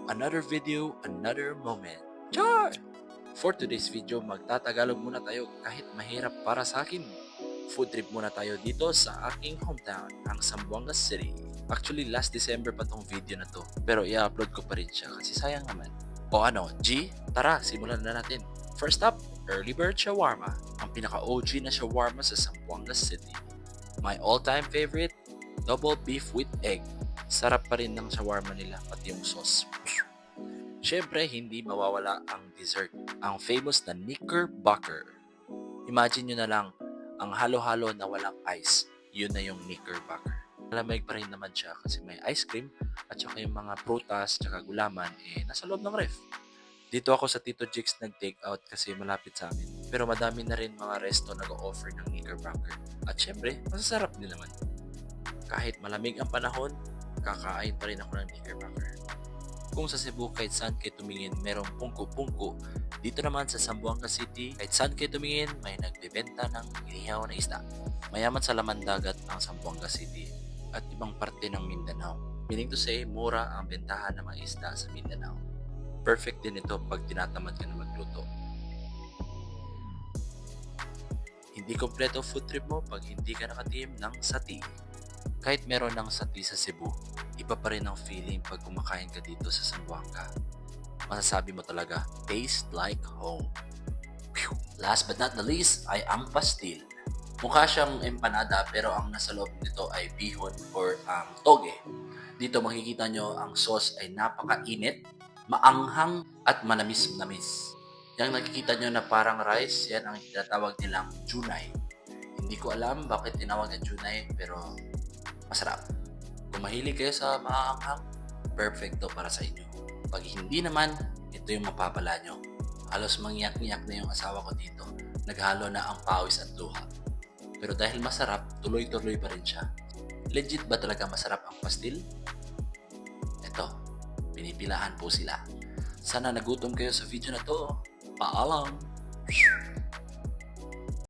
Another video, another moment. Char! For today's video, magtatagalog muna tayo kahit mahirap para sa akin. Food trip muna tayo dito sa aking hometown, ang Zamboanga City. Actually, last December pa tong video na to, pero i-upload ko pa rin siya kasi sayang naman. O ano, G? Tara, simulan na natin. First up, Early Bird Shawarma, ang pinaka-OG na shawarma sa Zamboanga City. My all-time favorite, double beef with egg. Sarap pa rin ng shawarma nila, pati yung sauce. Siyempre, hindi mawawala ang dessert, ang famous na Knickerbocker. Imagine nyo na lang, ang halo-halo na walang ice, yun na yung Knickerbocker. Malamig pa rin naman siya kasi may ice cream at saka yung mga prutas at gulaman nasa loob ng ref. Dito ako sa Tito Jigs nag-take out kasi malapit sa amin. Pero madami na rin mga resto nag-offer ng Knickerbocker. At syempre, masasarap din naman. Kahit malamig ang panahon, kakain pa rin ako ng Knickerbocker. Kung sa Cebu kahit saan kayo tumingin merong pungko-pungko, dito naman sa Zamboanga City kahit saan kayo tumingin may nagbebenta ng inihaw na isda. Mayaman sa laman dagat ang Zamboanga City at ibang parte ng Mindanao. Meaning to say, mura ang bentahan ng mga isda sa Mindanao. Perfect din ito pag tinatamad ka na magluto. Hindi kompleto food trip mo pag hindi ka nakatim ng sati. Kahit meron ng sati sa Cebu, iba pa rin ang feeling pag kumakain ka dito sa Zamboanga. Masasabi mo talaga, taste like home. Whew. Last but not the least ay ang pastil. Mukha siyang empanada pero ang nasa loob nito ay bihon or ang toge. Dito makikita nyo ang sauce ay napakainit, maanghang at manamis-namis. Yang nakikita nyo na parang rice, yan ang tinatawag nilang junay. Hindi ko alam bakit tinawag na junay pero masarap. Kung mahilig kayo sa maanghang, perfecto para sa inyo. Pag hindi naman, ito yung mapapala nyo. Halos mangyak-nyak na yung asawa ko dito. Naghalo na ang pawis at luha. Pero dahil masarap, tuloy-tuloy pa rin siya. Legit ba talaga masarap ang pastil? Ito, pinipilahan po sila. Sana nagutom kayo sa video na to. Paalam!